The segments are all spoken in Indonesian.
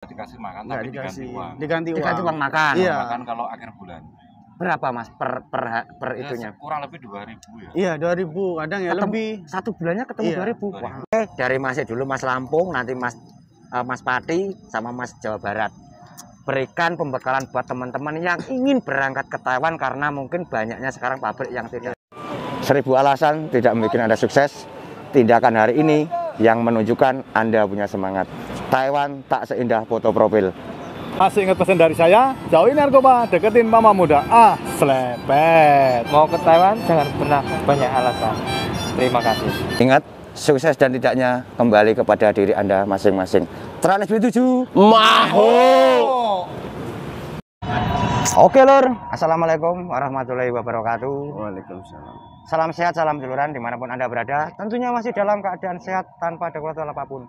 Dikasih makan Nggak tapi dikasih, diganti uang. diganti uang makan. Iya. Makan kalau akhir bulan. Berapa Mas per Ya, itunya? kurang lebih 2.000 ya. Iya 2.000 kadang ya lebih. Satu bulannya ketemu Iya. 2.000. Wah. Oke, dari Masnya dulu Mas Lampung, nanti Mas Pati sama Mas Jawa Barat. Berikan pembekalan buat teman-teman yang ingin berangkat ke Taiwan karena mungkin banyaknya sekarang pabrik yang tidak. 1000 alasan tidak membuat Anda sukses. Tindakan hari ini yang menunjukkan Anda punya semangat. Taiwan tak seindah foto profil. Masih ingat pesan dari saya, jauhin narkoba, deketin mama muda. Selepet. Mau ke Taiwan jangan pernah banyak alasan. Terima kasih. Ingat, sukses dan tidaknya kembali kepada diri Anda masing-masing. Trans B7 Maho. Oke lur, assalamualaikum warahmatullahi wabarakatuh. Waalaikumsalam. Salam sehat, salam duluran dimanapun Anda berada. Tentunya masih dalam keadaan sehat tanpa ada keluhan apapun.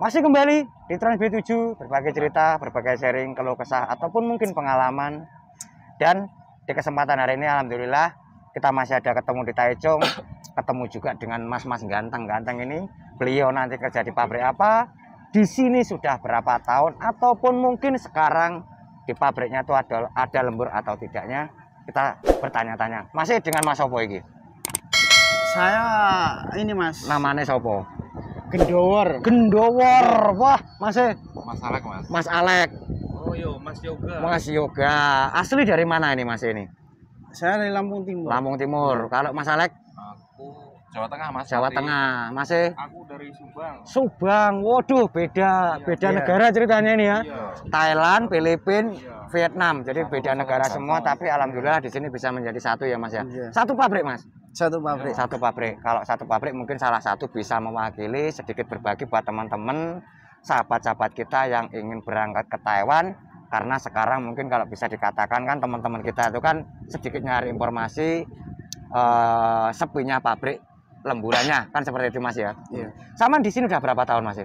Masih kembali di Trans B7, berbagai cerita, berbagai sharing, keluh kesah, ataupun mungkin pengalaman. Dan di kesempatan hari ini alhamdulillah kita masih ada ketemu di Taichung, ketemu juga dengan mas-mas ganteng-ganteng ini. Beliau nanti kerja di pabrik apa, di sini sudah berapa tahun, ataupun mungkin sekarang di pabriknya itu ada lembur atau tidaknya. Kita bertanya-tanya. Masih dengan Mas Sopo iki? Saya ini Mas. Namanya Sopo? Gendowor. Gendowor. Wah, masih Mas Alek, Mas. Mas Alek. Oh iya, Mas Yoga. Mas Yoga. Asli dari mana ini Mas ini? Saya dari Lampung Timur. Lampung Timur. Kalau Mas Alek? Aku Jawa Tengah, Mas. Jawa Tengah. Masih? Aku dari Subang. Subang. Waduh, beda negara ceritanya ini ya. Iya. Thailand, Filipina, Iya. Vietnam. Jadi beda negara semua, tapi alhamdulillah di sini bisa menjadi satu ya Mas ya. Iya. Satu pabrik Mas. Satu pabrik. Satu pabrik. Kalau satu pabrik mungkin salah satu bisa mewakili sedikit berbagi buat teman-teman sahabat-sahabat kita yang ingin berangkat ke Taiwan, karena sekarang mungkin kalau bisa dikatakan kan teman-teman kita itu kan sedikit nyari informasi sepinya pabrik lemburannya kan seperti itu Mas ya. Iya. Sama di sini udah berapa tahun Mas?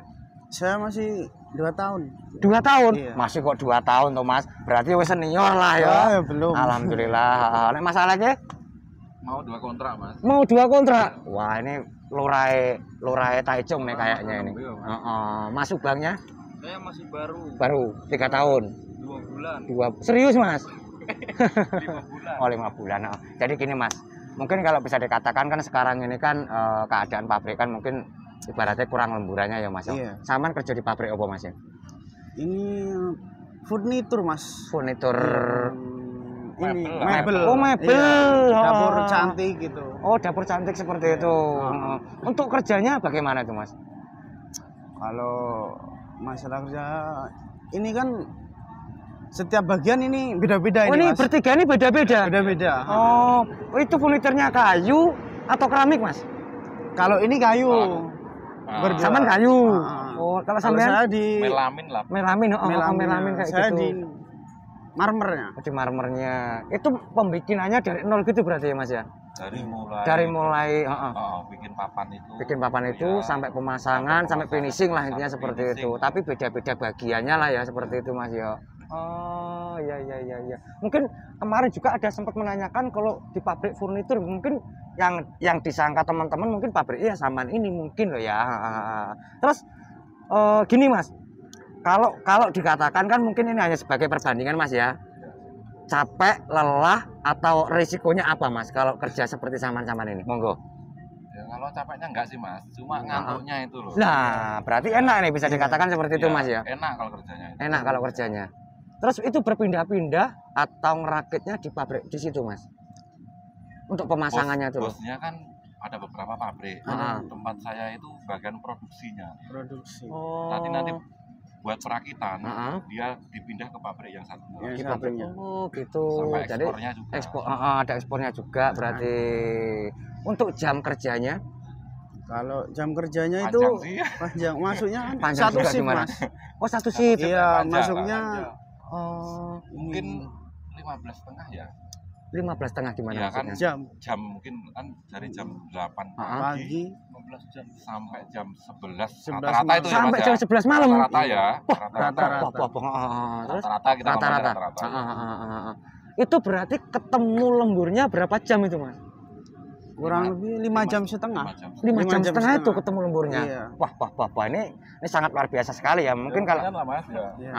Saya masih 2 tahun. 2 tahun. Iya. Masih kok 2 tahun tuh Mas. Berarti wis senior lah ya. Ya, belum. Alhamdulillah. Nek masalahnya Mau 2 kontrak, Mas. mau 2 kontrak. Wah, ini Lurai Taichung nih kayaknya ini. Mas Subangnya Saya masih baru 3 tahun. 2 bulan. 2 serius Mas? 5 bulan. Oh 5 bulan. Jadi gini Mas, mungkin kalau bisa dikatakan kan sekarang ini kan keadaan pabrik kan mungkin ibaratnya kurang lemburannya ya Mas. Iya. Saman kerja di pabrik apa Mas ya? Ini furnitur Mas. Furnitur. Ini Mebel. mebel. Oh, mebel. Iya, dapur Oh. cantik gitu. Oh dapur cantik seperti itu. Untuk kerjanya bagaimana itu Mas? Kalau masalah kerja ini kan setiap bagian ini beda-beda Oh ini ini Mas. bertiga ini beda-beda. Beda-beda. Oh itu furniturnya kayu atau keramik Mas? Kalau ini kayu. Berdua. Saman kayu. Ah. Oh kalau Kalau sampean saya di Melamin lah. melamin, melamin kayak saya gitu. di marmernya. Di marmernya. Itu pembikinannya dari nol gitu berarti ya Mas ya? Dari mulai bikin papan itu. Itu sampai pemasangan, sampai finishing lah intinya seperti itu. Tapi beda-beda bagiannya lah ya seperti itu Mas ya. Oh iya. Mungkin kemarin juga ada sempat menanyakan kalau di pabrik furnitur mungkin yang disangka teman-teman mungkin pabriknya samaan ini mungkin loh ya. Terus gini Mas. Kalau dikatakan kan mungkin ini hanya sebagai perbandingan Mas ya. Capek, lelah, atau risikonya apa Mas kalau kerja seperti saman-saman ini? Monggo. Ya, kalau capeknya enggak sih Mas, cuma ngantuknya itu loh. Nah, berarti enak nih bisa dikatakan seperti itu Ya, Mas ya. Enak kalau kerjanya itu. Enak kalau kerjanya. Terus itu berpindah-pindah atau ngerakitnya di pabrik di situ Mas? Untuk pemasangannya tuh. Bosnya kan ada beberapa pabrik. Tempat saya itu bagian produksinya. Produksi. Oh. Nanti buat perakitan, Heeh. dia dipindah ke pabrik yang satu. Ya, Di satu. pabrik. Oh gitu. Sama Jadi ekspornya juga. ada ekspornya juga berarti. Untuk jam kerjanya Kalau jam kerjanya Panjang itu sih. panjang. Masuknya kan panjang satu juga shift gimana? Mas. Oh satu shift. Iya, Panjang, masuknya panjang. Oh Mungkin 15,5 ya. 15,5 gimana Iya kan? maksudnya? Jam mungkin kan dari jam 8 pagi 15 jam sampai jam 11 11 rata-rata itu ya Sampai Mas jam ya. 11 malam. Rata-rata ya. rata-rata. Terus Rata-rata kita ngomongnya rata-rata. rata-rata. Itu berarti ketemu lemburnya berapa jam itu Mas? kurang lebih 5,5 jam. 5,5 jam itu ketemu lemburnya. Iya. Wah, ini sangat luar biasa sekali ya. Mungkin kalau Lumayan lah Mas ya. Iya.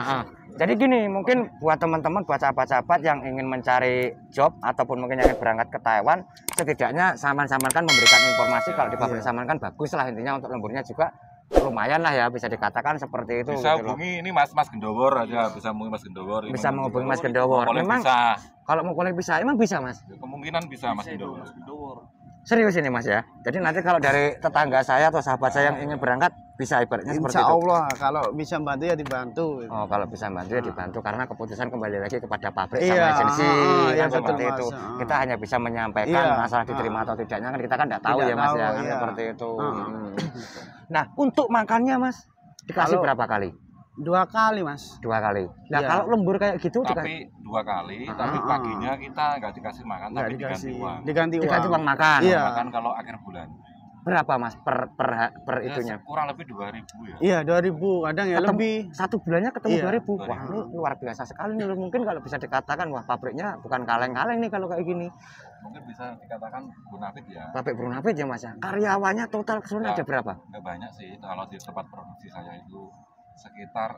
jadi gini, mungkin buat teman-teman, buat sahabat-sahabat yang ingin mencari job ataupun mungkin yang ingin berangkat ke Taiwan, setidaknya Saman-Saman kan memberikan informasi kalau di pabrik Iya. Saman kan bagus lah, intinya untuk lemburnya juga lumayan lah ya, bisa dikatakan seperti itu. Bisa gitu loh. hubungi ini Mas Gendowor aja, bisa hubungi Mas Gendowor. Ini Bisa menghubungi Mas Gendowor. Boleh Memang bisa. kalau mau kolek bisa, emang bisa Mas? Ya, kemungkinan bisa Mas Gendowor. Serius ini Mas ya. Jadi nanti kalau dari tetangga saya atau sahabat saya yang ingin berangkat bisa ibaratnya seperti Insya itu. Allah kalau bisa bantu ya dibantu. Gitu. Oh, kalau bisa bantu ya dibantu karena keputusan kembali lagi kepada pabrik Iya, sama agensi iya, kan betul, seperti Mas. itu. Kita hanya bisa menyampaikan Iya, masalah diterima atau tidaknya kan kita kan tidak tahu Tidak ya Mas tahu, ya kan iya. seperti itu. Nah, untuk makannya Mas dikasih Kalau- berapa kali? 2 kali Mas. 2 kali. Nah, Iya. kalau lembur kayak gitu Tapi 2 kali, tapi paginya kita nggak dikasih makan, Nggak tapi diganti dikasih, uang. diganti uang. dikasih uang makan. Iya. Makan kalau akhir bulan. Berapa Mas per Ya, itunya? kurang lebih 2.000 ya. Iya 2.000 kadang ya Ketemu- lebih. Satu bulannya ketemu Iya. 2.000. Wah, ini luar biasa sekali nih. Mungkin kalau bisa dikatakan wah pabriknya bukan kaleng-kaleng nih kalau kayak gini. Mungkin bisa dikatakan bonafit ya. Pabrik Brunafit ya Mas ya. Karyawannya total keseluruhan ada berapa? Nggak banyak sih, kalau di tempat produksi saya itu sekitar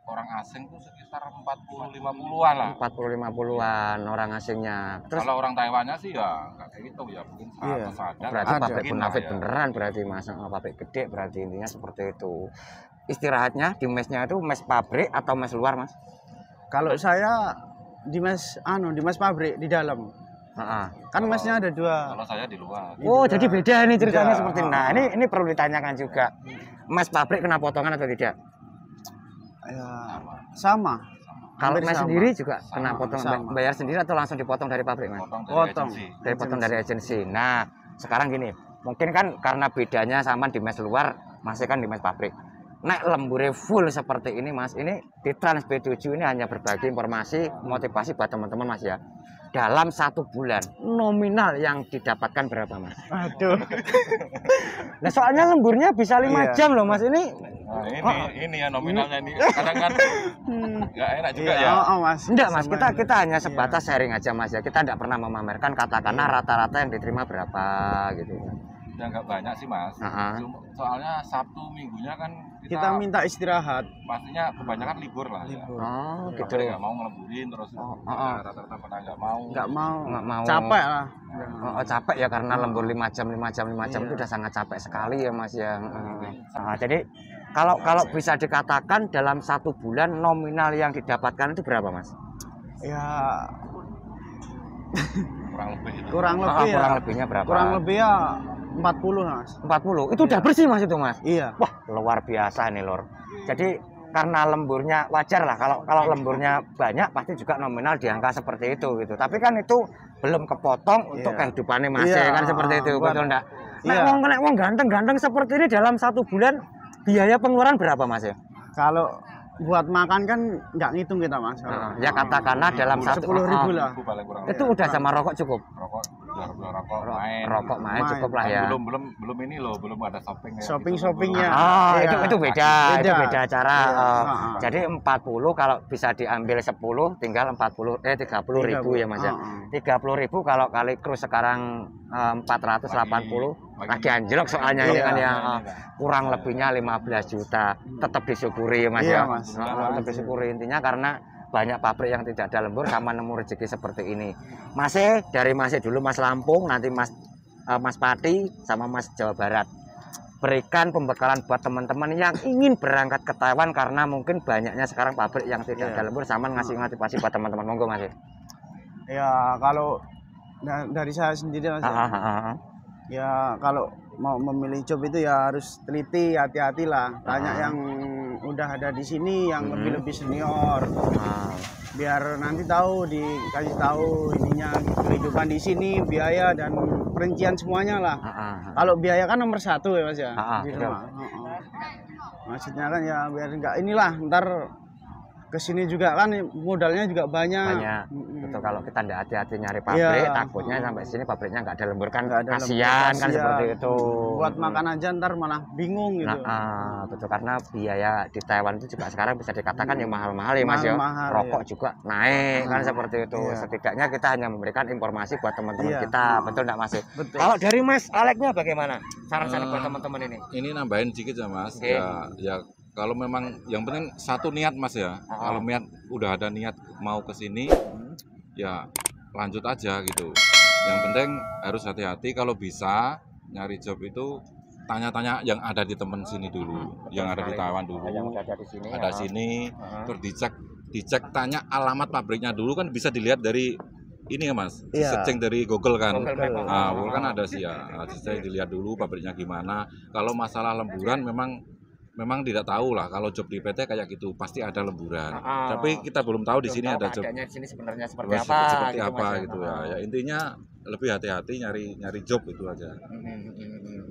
orang asing tuh sekitar 40-50-an lah. 40-50-an orang asingnya. Terus Kalau orang Taiwannya sih ya nggak kayak gitu ya, mungkin 100 Iya. ada. berarti ada. pabrik Mungkin Brunafit lah ya. beneran berarti Mas. Pabrik gede berarti intinya seperti itu. Istirahatnya di mesnya itu mes pabrik atau mes luar Mas? Kalau saya di mes pabrik di dalam. Heeh. Kan Kalau- mesnya ada 2. Kalau saya di luar. Oh, jadi beda nih ceritanya Beda. seperti ini. Nah, ini perlu ditanyakan juga. Mes pabrik kena potongan atau tidak? Ya, sama. Kalau Hampir mes sama. sendiri juga kena Sama, potong sama. bayar sendiri atau langsung dipotong dari pabrik Mas? Potong dari Potong. agensi. Dari potong dari agensi. Nah, sekarang gini, mungkin kan karena bedanya sama di mes luar, masih kan di mes pabrik. Nek lembure full seperti ini Mas, ini di Trans B7 ini hanya berbagi informasi, motivasi buat teman-teman Mas ya. Dalam 1 bulan, nominal yang didapatkan berapa Mas? Aduh. Nah soalnya lemburnya bisa 5 Iya. jam loh Mas, ini Nah, ini ya nominalnya ini. Kadang kan nggak enak juga Iya, ya. Mas. enggak Mas, Sama kita hanya sebatas sharing aja Mas ya. Kita enggak pernah memamerkan katakanlah rata-rata yang diterima berapa gitu. Ya nggak banyak sih Mas. Soalnya Sabtu Minggunya kan kita minta istirahat. pastinya kebanyakan libur lah ya. Libur. Oh, gitu. Pabrik nggak mau ngelemburin terus rata-rata pada nggak mau. Nggak mau. Nggak mau. Capek lah. Oh, capek ya karena lembur 5 jam itu udah sangat capek sekali ya Mas ya. Nah, jadi kalau bisa dikatakan dalam 1 bulan nominal yang didapatkan itu berapa Mas? Ya Kurang lebih itu. kurang lebih ya. Kurang lebihnya berapa? Kurang lebih ya 40 Mas. 40. Itu udah bersih Mas itu Mas. Iya. Wah, luar biasa nih Lor. Jadi karena lemburnya wajar lah kalau lemburnya banyak pasti juga nominal di angka seperti itu gitu. Tapi kan itu belum kepotong untuk kehidupannya masih Iya, kan seperti itu, buat- betul enggak? Iya. Nek wong ganteng-ganteng seperti ini dalam 1 bulan biaya pengeluaran berapa Mas ya? Kalau buat makan kan nggak ngitung kita Mas. Ya katakanlah dalam 10.000 lah. Itu paling kurang. itu udah sama rokok cukup. Rokok, rokok main. Rokok main Main. cukup lah ya. Belum ini loh, belum ada shopping ya. Shopping-shoppingnya. Oh, Iya. itu beda, itu Beda. beda cara. Iya. Jadi 40 kalau bisa diambil 10 tinggal 30.000 ya Mas ya. 30.000 kalau kali kru sekarang 480 lagi anjlok soalnya ini Iya. kan ya kurang lebihnya 15 juta. Tetap disyukuri ya Mas Iya, ya. Mas. Tetap disyukuri intinya karena banyak pabrik yang tidak ada lembur sama nemu rezeki seperti ini. Masih dulu Mas Lampung, nanti Mas Pati sama Mas Jawa Barat. Berikan pembekalan buat teman-teman yang ingin berangkat ke Taiwan karena mungkin banyaknya sekarang pabrik yang tidak ada lembur sama ngasih motivasi buat teman-teman. Monggo Mas. Ya kalau dari saya sendiri Mas. Ya kalau mau memilih job itu ya harus teliti, hati-hati lah. Banyak yang udah ada di sini yang lebih senior. Biar nanti tahu, dikasih tahu ininya kehidupan di sini, biaya dan perincian semuanya lah. Kalau biaya kan nomor 1 ya Mas ya di rumah. Maksudnya kan ya biar enggak inilah ntar kesini juga kan modalnya juga banyak. Betul, kalau kita tidak hati-hati nyari pabrik, takutnya sampai sini pabriknya nggak ada lembur kan, kasihan kan seperti itu. Buat makan aja ntar malah bingung gitu. Betul, karena biaya di Taiwan itu juga sekarang bisa dikatakan yang mahal-mahal ya Mas ya. Rokok juga naik kan seperti itu. Setidaknya kita hanya memberikan informasi buat teman-teman kita, betul nggak Mas? Betul. Kalau dari Mas Aleknya bagaimana? Saran-saran buat teman-teman ini? Ini nambahin dikit ya Mas. Ya kalau memang yang penting satu niat Mas ya. Kalau niat udah ada niat mau ke sini, ya lanjut aja gitu. Yang penting harus hati-hati, kalau bisa nyari job itu tanya-tanya yang ada di temen sini dulu, yang ada di Taiwan dulu. Yang ada di sini. Ada sini, terus dicek tanya alamat pabriknya dulu, kan bisa dilihat dari ini ya Mas, searching dari Google kan. Google kan ada sih ya. Saya dilihat dulu pabriknya gimana. Kalau masalah lemburan memang tidak tahu lah, kalau job di PT kayak gitu pasti ada lemburan. Tapi kita belum tahu di sini ada job. Di sini sebenarnya seperti apa gitu ya. Ya intinya lebih hati-hati nyari job itu aja.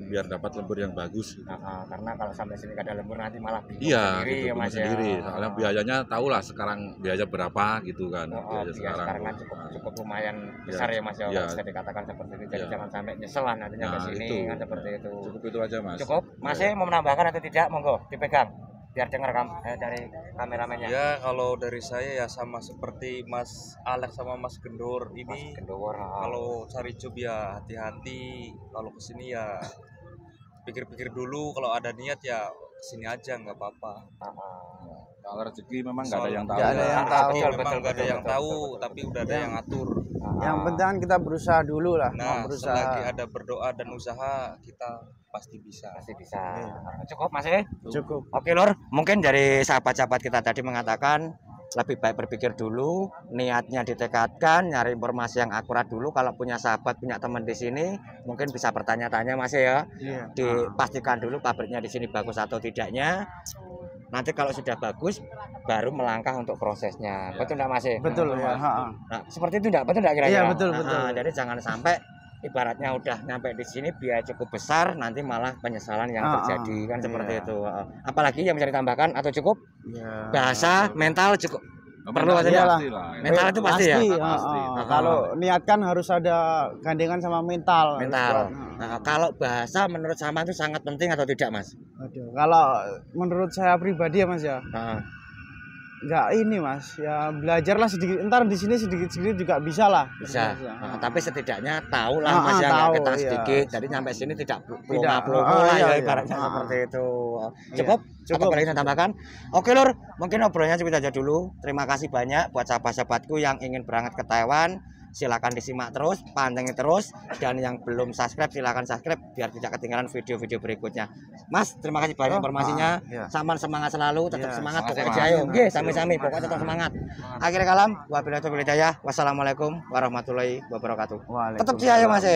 Biar dapat lembur yang bagus. Karena kalau sampai sini gak ada lembur nanti malah bingung sendiri, sendiri. Soalnya biayanya tahu lah sekarang biaya berapa gitu kan. Biaya sekarang kan cukup lumayan besar ya Mas ya. Bisa dikatakan seperti itu. Jadi jangan sampai nyesel lah nantinya ke sini kan seperti itu. Cukup itu aja Mas. Cukup. Masih mau menambahkan atau tidak? Monggo dipegang biar dengar dari kameramennya. Ya kalau dari saya ya sama seperti Mas Alek sama Mas Gendor ini. Kalau cari job ya hati-hati. Kalau kesini ya pikir-pikir dulu, kalau ada niat ya kesini aja nggak apa-apa. Kalau rezeki memang nggak ada yang tahu. Memang nggak ada yang tahu, tapi udah ada yang ngatur. Yang penting kita berusaha dulu lah. Nah, selagi ada berdoa dan usaha, kita pasti bisa. Cukup Mas ya? Cukup. Oke Lur, mungkin dari sahabat-sahabat kita tadi mengatakan lebih baik berpikir dulu, niatnya ditekadkan, nyari informasi yang akurat dulu. Kalau punya sahabat, punya teman di sini, mungkin bisa bertanya-tanya Mas ya. Dipastikan dulu pabriknya di sini bagus atau tidaknya. Nanti kalau sudah bagus, baru melangkah untuk prosesnya. Betul enggak Mas? Betul ya. Nah, seperti itu enggak? Betul enggak kira-kira? Iya, betul. Jadi jangan sampai ibaratnya udah nyampe di sini biaya cukup besar, nanti malah penyesalan yang terjadi kan seperti itu. Apalagi yang bisa ditambahkan atau cukup? Bahasa mental cukup. Perlu aja mental itu pasti ya. Kalau niat kan harus ada gandengan sama mental. Kalau bahasa menurut Saman itu sangat penting atau tidak Mas? Kalau menurut saya pribadi ya Mas ya. Enggak ini Mas, ya belajarlah sedikit. Ntar di sini sedikit-sedikit juga bisa lah. Bisa. Tapi setidaknya tahu lah Mas ya, nggak kita sedikit. Jadi sampai sini tidak pelongo lah ya ibaratnya seperti itu. Cukup. Apa lagi tambahkan? Oke Lur, mungkin obrolannya cukup aja dulu. Terima kasih banyak buat sahabat-sahabatku yang ingin berangkat ke Taiwan. Silakan disimak terus, pantengin terus, dan yang belum subscribe silakan subscribe biar tidak ketinggalan video-video berikutnya. Mas, terima kasih banyak informasinya. Saman semangat selalu, tetap semangat pokoknya ayo. Sami-sami pokoknya tetap semangat. Akhirnya kalam, wabillahi taufiq wal hidayah. Wassalamualaikum warahmatullahi wabarakatuh. Tetap jaya Mas.